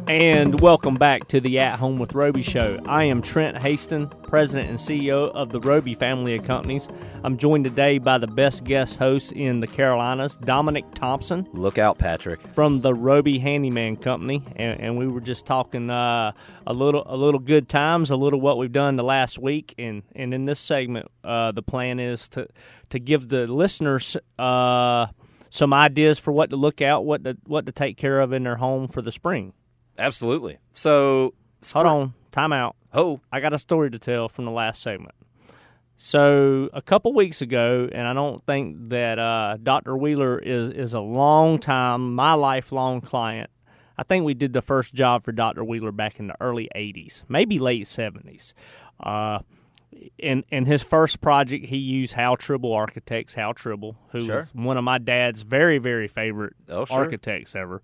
And welcome back to the At Home with Robee show. I am Trent Haston, President and CEO of the Robee family of companies. I'm joined today by the best guest host in the Carolinas, Dominick Thompson. Look out, Patrick. From the Robee Handyman company, and we were just talking a little good times, a little what we've done the last week, and in this segment, the plan is to give the listeners some ideas for what to look out, what to take care of in their home for the spring. Absolutely. So, hold on, time out. Oh, I got a story to tell from the last segment. So a couple weeks ago, and I don't think that Dr. Wheeler is a long time, my lifelong client. I think we did the first job for Dr. Wheeler back in the early 80s, maybe late 70s. In his first project, he used Hal Tribble Architects, Hal Tribble, who was one of my dad's very, very favorite architects ever.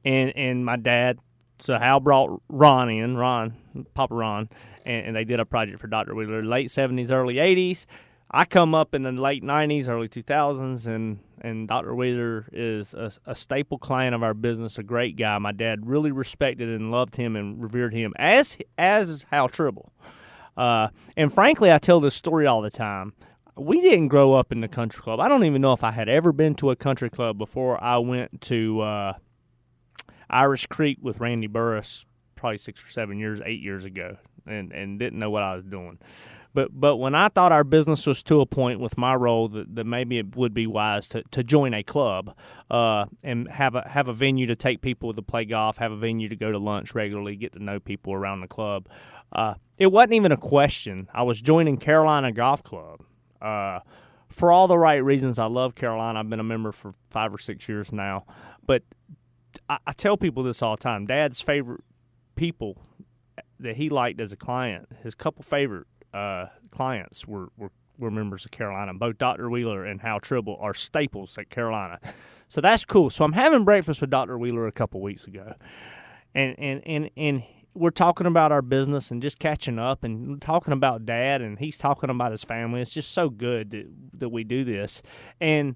And my dad, so Hal brought Papa Ron, and they did a project for Dr. Wheeler, late 70s, early 80s. I come up in the late 90s, early 2000s, and Dr. Wheeler is a staple client of our business, a great guy. My dad really respected and loved him and revered him, as Hal Tribble. And frankly, I tell this story all the time. We didn't grow up in the country club. I don't even know if I had ever been to a country club before I went to Irish Creek with Randy Burris probably 8 years ago, and didn't know what I was doing. But when I thought our business was to a point with my role that maybe it would be wise to join a club and have a venue to take people to play golf, have a venue to go to lunch regularly, get to know people around the club, it wasn't even a question. I was joining Carolina Golf Club for all the right reasons. I love Carolina. I've been a member for 5 or 6 years now. But I tell people this all the time. Dad's favorite people that he liked as a client, his couple favorite clients were members of Carolina. Both Dr. Wheeler and Hal Tribble are staples at Carolina. So that's cool. So I'm having breakfast with Dr. Wheeler a couple weeks ago. And we're talking about our business and just catching up and talking about Dad, and he's talking about his family. It's just so good that we do this. And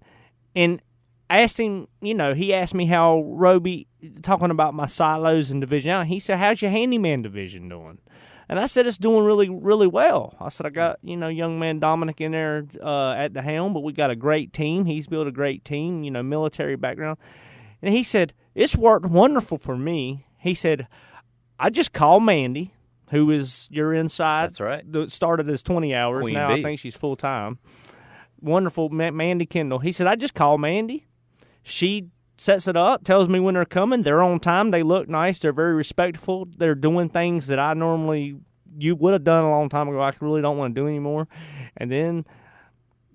asked him, he asked me how Robee, talking about my silos and division. He said, how's your handyman division doing? And I said, it's doing really, really well. I said, I got, young man Dominick in there at the helm, but we got a great team. He's built a great team, military background. And he said, it's worked wonderful for me. He said, I just called Mandy, who is your inside. That's right. That started as 20 hours. Queen now bee. I think she's full-time. Wonderful, Mandy Kendall. He said, I just called Mandy. She sets it up, tells me when they're coming. They're on time. They look nice. They're very respectful. They're doing things that you would have done a long time ago. I really don't want to do anymore. And then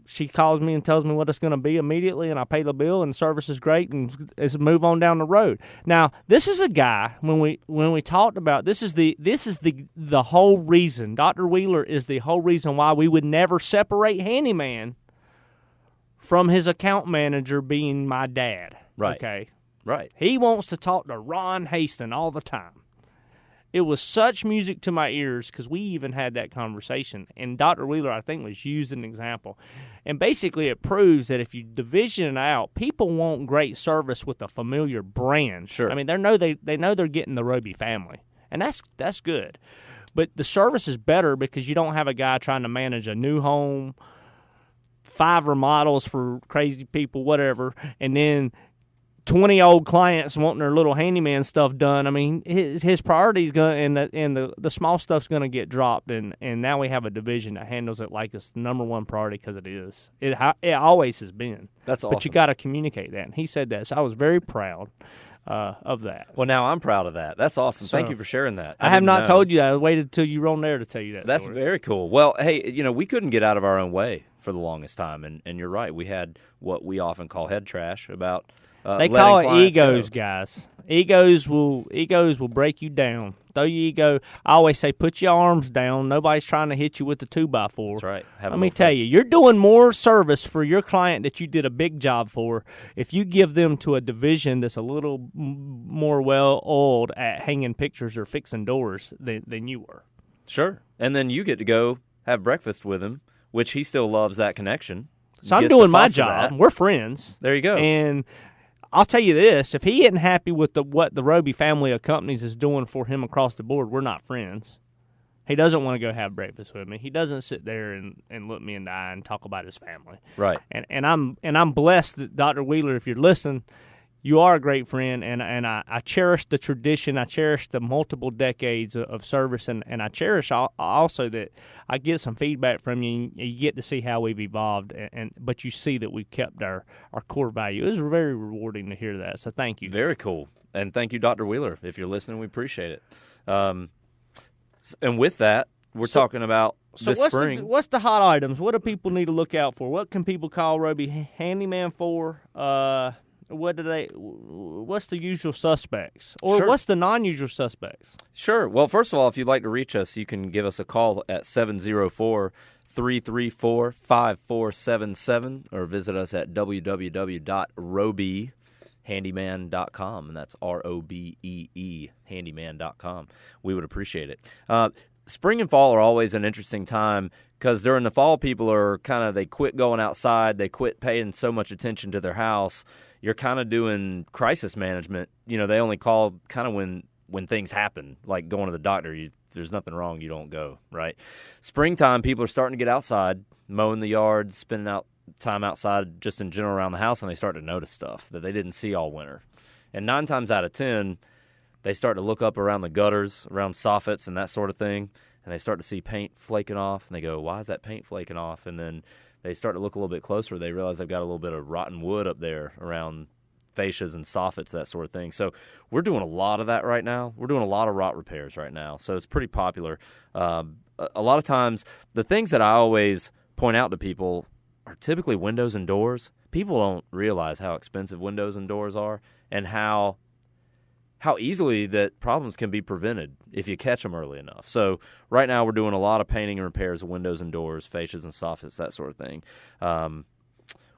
she calls me and tells me what it's going to be immediately, and I pay the bill, and the service is great, and it's move on down the road. Now, this is a guy, when we talked about, this is the whole reason. Dr. Wheeler is the whole reason why we would never separate Handyman from his account manager being my dad. Right. Okay? Right. He wants to talk to Ron Haston all the time. It was such music to my ears because we even had that conversation. And Dr. Wheeler, I think, was used as an example. And basically it proves that if you division it out, people want great service with a familiar brand. Sure. I mean, they know they're getting the Robee family. And that's good. But the service is better because you don't have a guy trying to manage a new home, 5 remodels for crazy people, whatever, and then 20 old clients wanting their little handyman stuff done. I mean, his priority's going and the small stuff's going to get dropped, and now we have a division that handles it like it's the number one priority because it is. It always has been. That's awesome. But you got to communicate that, and he said that, so I was very proud of that. Well, now I'm proud of that. That's awesome. Thank you for sharing that. I have not told you that. I waited until you were on there to tell you that. That's story. very cool. Well, hey, we couldn't get out of our own way for the longest time, and you're right. We had what we often call head trash about. They call it egos, guys. Egos will break you down. Throw your ego. I always say, put your arms down. Nobody's trying to hit you with the 2x4. That's right. Let me tell you, you're doing more service for your client that you did a big job for if you give them to a division that's a little more well-oiled at hanging pictures or fixing doors than you were. Sure. And then you get to go have breakfast with him, which he still loves that connection. So I'm doing my job. We're friends. There you go. And I'll tell you this: if he isn't happy with what the Robee family of companies is doing for him across the board, we're not friends. He doesn't want to go have breakfast with me. He doesn't sit there and look me in the eye and talk about his family. Right. And I'm blessed that Dr. Wheeler, if you're listening, you are a great friend, and I cherish the tradition. I cherish the multiple decades of service, and I cherish also that I get some feedback from you, and you get to see how we've evolved, but you see that we've kept our core value. It was very rewarding to hear that, so thank you. Very cool. And thank you, Dr. Wheeler. If you're listening, we appreciate it. And with that, we're talking about this spring. What's the hot items? What do people need to look out for? What can people call Robee Handyman for? What's the usual suspects? Or Sure. What's the non-usual suspects? Sure. Well, first of all, if you'd like to reach us, you can give us a call at 704-334-5477 or visit us at www.robeehandyman.com, and that's ROBEE handyman.com. We would appreciate it. Spring and fall are always an interesting time because during the fall, people are they quit going outside. They quit paying so much attention to their house. You're kind of doing crisis management. They only call kind of when things happen, like going to the doctor. If there's nothing wrong, you don't go, right? Springtime, people are starting to get outside, mowing the yard, spending out time outside just in general around the house, and they start to notice stuff that they didn't see all winter. And 9 times out of 10, they start to look up around the gutters, around soffits and that sort of thing, and they start to see paint flaking off, and they go, why is that paint flaking off? And then they start to look a little bit closer. They realize they've got a little bit of rotten wood up there around fascias and soffits, that sort of thing. So we're doing a lot of that right now. We're doing a lot of rot repairs right now, so it's pretty popular. A lot of times, the things that I always point out to people are typically windows and doors. People don't realize how expensive windows and doors are and how easily that problems can be prevented if you catch them early enough. So right now we're doing a lot of painting and repairs of windows and doors, fascias and soffits, that sort of thing.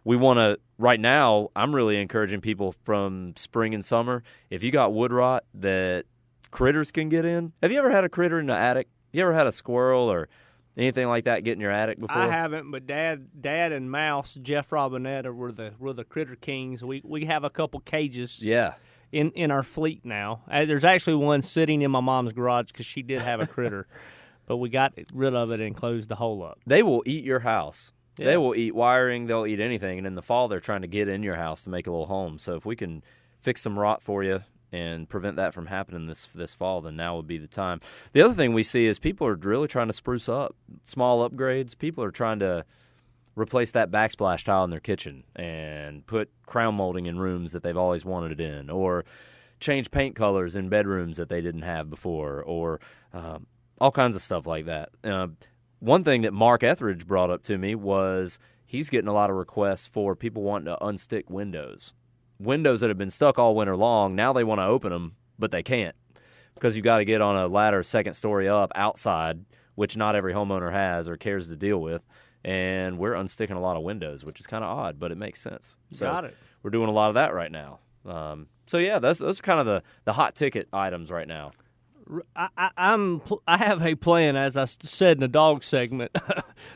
We want to, right now, I'm really encouraging people from spring and summer, if you got wood rot that critters can get in. Have you ever had a critter in the attic? You ever had a squirrel or anything like that get in your attic before? I haven't, but Dad and Mouse, Jeff Robinette, were the critter kings. We have a couple cages. Yeah. In our fleet now. There's actually one sitting in my mom's garage because she did have a critter, but we got rid of it and closed the hole up. They will eat your house. Yeah. They will eat wiring. They'll eat anything. And in the fall, they're trying to get in your house to make a little home. So if we can fix some rot for you and prevent that from happening this fall, then now would be the time. The other thing we see is people are really trying to spruce up. Small upgrades. People are trying to replace that backsplash tile in their kitchen and put crown molding in rooms that they've always wanted it in, or change paint colors in bedrooms that they didn't have before, or all kinds of stuff like that. One thing that Mark Etheridge brought up to me was he's getting a lot of requests for people wanting to unstick windows. Windows that have been stuck all winter long, now they want to open them, but they can't because you've got to get on a ladder second story up outside, which not every homeowner has or cares to deal with. And we're unsticking a lot of windows, which is kind of odd, but it makes sense. So Got it. We're doing a lot of that right now. So yeah, those are kind of the hot ticket items right now. I have a plan, as I said in the dog segment,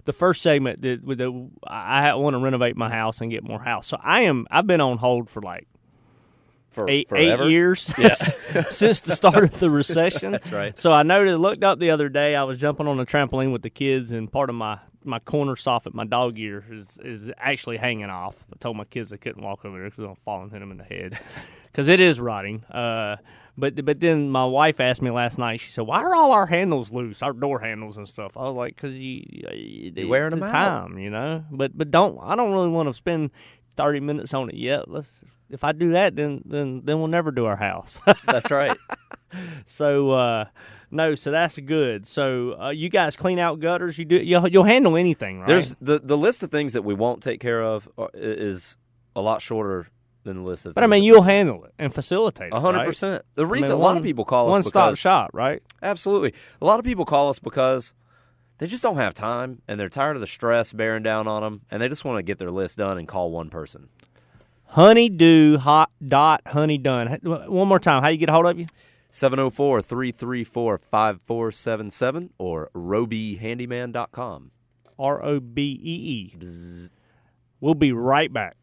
the first segment that I want to renovate my house and get more house. So I've been on hold for like eight years since the start of the recession. That's right. So I looked up the other day. I was jumping on a trampoline with the kids, and part of my corner soffit, my dog ear, is actually hanging off. I told my kids they couldn't walk over there because I was going to fall and hit them in the head because it is rotting. But then my wife asked me last night, she said, why are all our handles loose, our door handles and stuff? I was like, because you're wearing them out. Time, you know. But I don't really want to spend 30 minutes on it yet. If I do that, then we'll never do our house. That's right. So so that's good. So you guys clean out gutters. You'll handle anything, right? There's the list of things that we won't take care of is a lot shorter than the list of. But I mean, you'll handle it and facilitate it. 100%. The reason a lot of people call us one-stop shop, right? Absolutely. A lot of people call us because they just don't have time and they're tired of the stress bearing down on them, and they just want to get their list done and call one person. Honeydew honeydone. One more time. How you get a hold of you? 704-334-5477 or robeehandyman.com. ROBEE. We'll be right back.